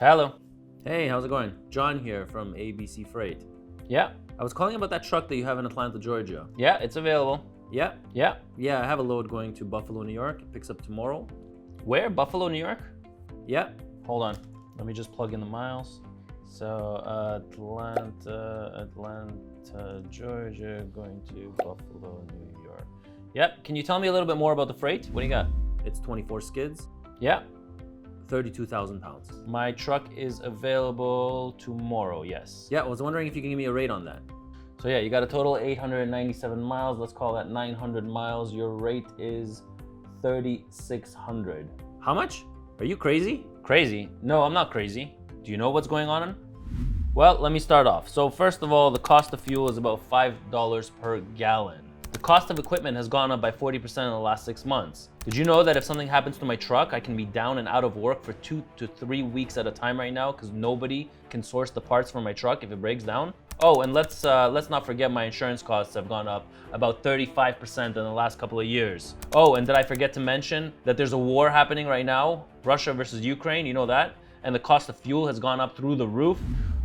Hello. Hey, how's it going? John here from ABC Freight. Yeah, I was calling about that truck that you have in Atlanta, Georgia. yeah, it's available. Yeah? Yeah. Yeah, I have a load going to Buffalo, New York. It picks up tomorrow. Where? Buffalo, New York? Yeah? Hold on. Let me just plug in the miles. So, Atlanta, Georgia, going to Buffalo, New York. Yep. Can you tell me a little bit more about the freight? What do you got? It's 24 skids, Yeah. 32,000 pounds. My truck is available tomorrow, yes. Yeah, I was wondering if you can give me a rate on that. So yeah, you got a total 897 miles. Let's call that 900 miles. Your rate is 3,600. How much? Are you crazy? Crazy? No, I'm not crazy. Do you know what's going on? Well, let me start off. So first of all, the cost of fuel is about $5 per gallon. The cost of equipment has gone up by 40% in the last 6 months. Did you know that if something happens to my truck, I can be down and out of work for 2 to 3 weeks at a time right now because nobody can source the parts for my truck if it breaks down? Oh, and let's not forget my insurance costs have gone up about 35% in the last couple of years. Oh, and did I forget to mention that there's a war happening right now, Russia versus Ukraine, you know that? And the cost of fuel has gone up through the roof.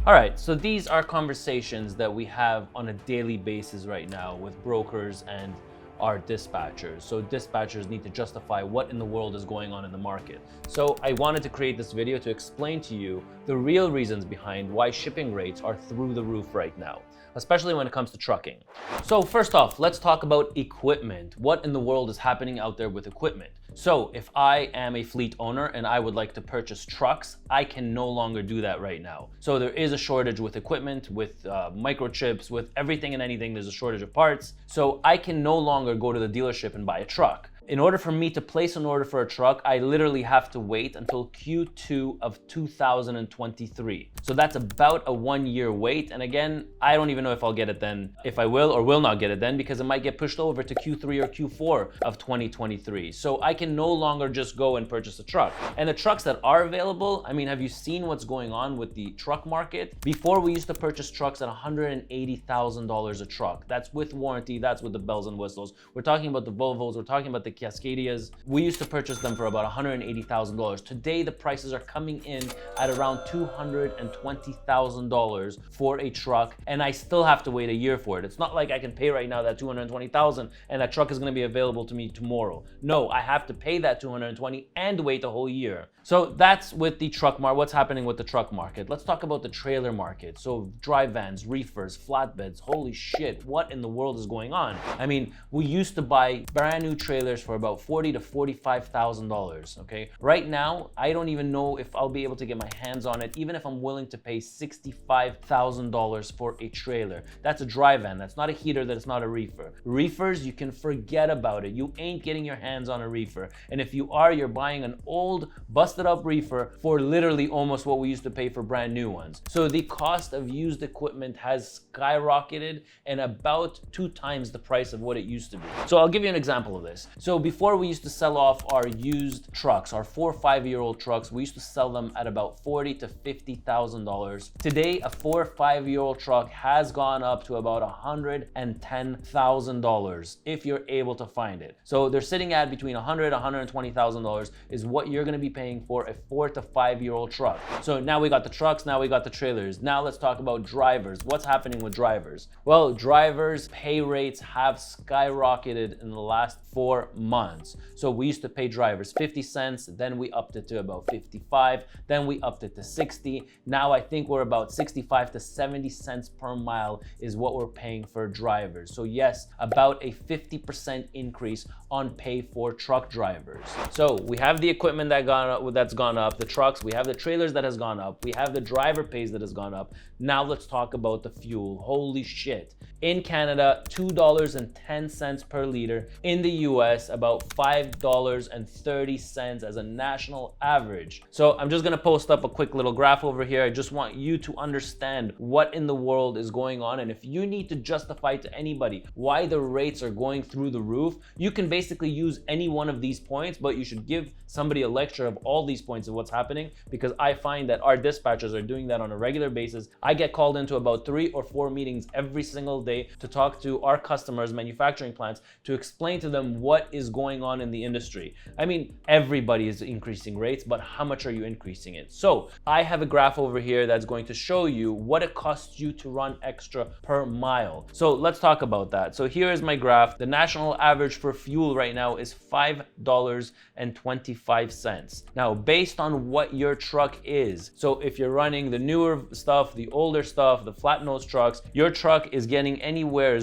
All right, so these are conversations that we have on a daily basis right now with brokers and our dispatchers. So dispatchers need to justify what in the world is going on in the market. So I wanted to create this video to explain to you the real reasons behind why shipping rates are through the roof right now, especially when it comes to trucking. So first off, let's talk about equipment. What in the world is happening out there with equipment? So if I am a fleet owner and I would like to purchase trucks, I can no longer do that right now. So there is a shortage with equipment, with microchips, with everything and anything. There's a shortage of parts. So I can no longer go to the dealership and buy a truck. In order for me to place an order for a truck, I literally have to wait until Q2 of 2023. So that's about a 1-year wait. And again, I don't even know if I'll get it then, if I will or will not get it then, because it might get pushed over to Q3 or Q4 of 2023. So I can no longer just go and purchase a truck. And the trucks that are available, I mean, have you seen what's going on with the truck market? Before, we used to purchase trucks at $180,000 a truck. That's with warranty, that's with the bells and whistles. We're talking about the Volvos, we're talking about the Cascadias. We used to purchase them for about $180,000. Today, the prices are coming in at around $220,000 for a truck, and I still have to wait a year for it. It's not like I can pay right now that $220,000 and that truck is going to be available to me tomorrow. No, I have to pay that $220,000 and wait a whole year. So that's with the truck market. What's happening with the truck market? Let's talk about the trailer market. So drive vans, reefers, flatbeds. Holy shit, what in the world is going on? I mean, we used to buy brand new trailers for about $40,000 to $45,000, okay? Right now, I don't even know if I'll be able to get my hands on it, even if I'm willing to pay $65,000 for a trailer. That's a dry van, that's not a heater, that's not a reefer. Reefers, you can forget about it. You ain't getting your hands on a reefer. And if you are, you're buying an old, busted up reefer for literally almost what we used to pay for brand new ones. So the cost of used equipment has skyrocketed and about 2 times the price of what it used to be. So I'll give you an example of this. So before, we used to sell off our used trucks, our 4 or 5-year-old trucks. We used to sell them at about $40,000 to $50,000. Today, a 4 or 5-year-old truck has gone up to about $110,000 if you're able to find it. So they're sitting at between $100,000 and $120,000 is what you're going to be paying for a 4 to 5-year-old truck. So now we got the trucks, now we got the trailers. Now let's talk about drivers. What's happening with drivers? Well, drivers' pay rates have skyrocketed in the last 4 months. So we used to pay drivers 50 cents, then we upped it to about 55, then we upped it to 60. Now I think we're about 65 to 70 cents per mile is what we're paying for drivers. So yes, about a 50% increase on pay for truck drivers. So we have the equipment that's gone up, the trucks, we have the trailers that has gone up, we have the driver pays that has gone up. Now let's talk about the fuel. Holy shit. In Canada, $2.10 per liter. In the US, about $5.30 as a national average. So I'm just gonna post up a quick little graph over here. I just want you to understand what in the world is going on. And if you need to justify to anybody why the rates are going through the roof, you can basically use any one of these points, but you should give somebody a lecture of all these points of what's happening, because I find that our dispatchers are doing that on a regular basis. I get called into about 3 or 4 meetings every single day to talk to our customers, manufacturing plants, to explain to them what is is going on in the industry. I mean, everybody is increasing rates, but how much are you increasing it? So I have a graph over here that's going to show you what it costs you to run extra per mile. So let's talk about that. So here is my graph. The national average for fuel right now is $5.25. Now, based on what your truck is, so if you're running the newer stuff, the older stuff, the flat nose trucks, your truck is driving anywhere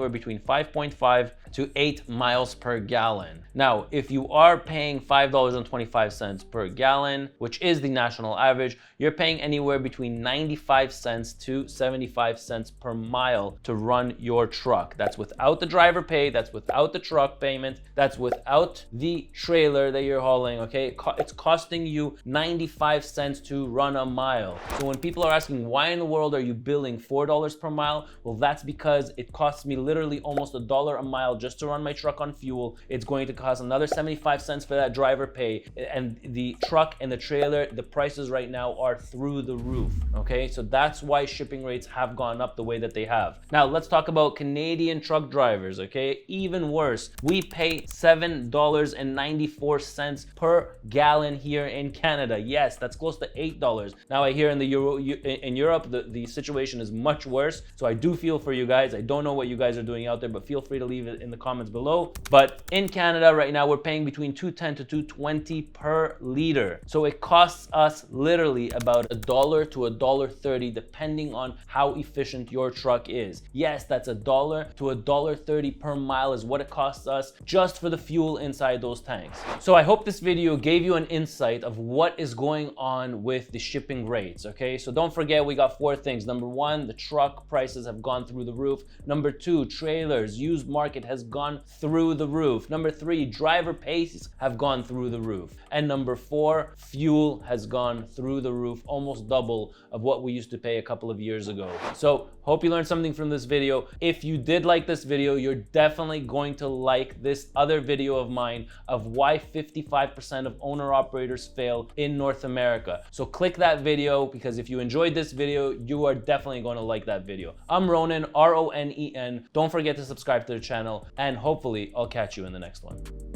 between 5.5 to 8 miles per gallon. Now, if you are paying $5.25 per gallon, which is the national average, you're paying anywhere between 95 cents to 75 cents per mile to run your truck. That's without the driver pay, that's without the truck payment, that's without the trailer that you're hauling, okay? It's costing you 95 cents to run a mile. So when people are asking, why in the world are you billing $4 per mile? Well, that's because it costs me literally almost $1 a mile just to run my truck on fuel. It's going to cost another 75 cents for that driver pay, and the truck and the trailer, the prices right now are through the roof, okay? So that's why shipping rates have gone up the way that they have. Now let's talk about Canadian truck drivers, okay? Even worse, we pay $7.94 per gallon here in Canada. Yes, that's close to $8. Now I hear in Europe, the situation is much worse, so I do feel for you guys. I don't know what you guys are doing out there, but feel free to leave it in the comments below. But in Canada right now, we're paying between $2.10 to $2.20 per liter. So it costs us literally about $1 to $1.30 depending on how efficient your truck is. Yes, that's $1 to $1.30 per mile is what it costs us just for the fuel inside those tanks. So I hope this video gave you an insight of what is going on with the shipping rates, okay? So don't forget, we got 4 things. Number 1, the truck prices have gone through the roof. Number 2, trailers, used market has gone through the roof. Number 3, driver pays have gone through the roof. And number 4, fuel has gone through the roof, almost double of what we used to pay a couple of years ago. So hope you learned something from this video. If you did like this video, you're definitely going to like this other video of mine of why 55% of owner-operators fail in North America. So click that video, because if you enjoyed this video, you are definitely going to like that video. I'm Ronen, Ronen. Don't forget to subscribe to the channel, and hopefully I'll catch you in the next one.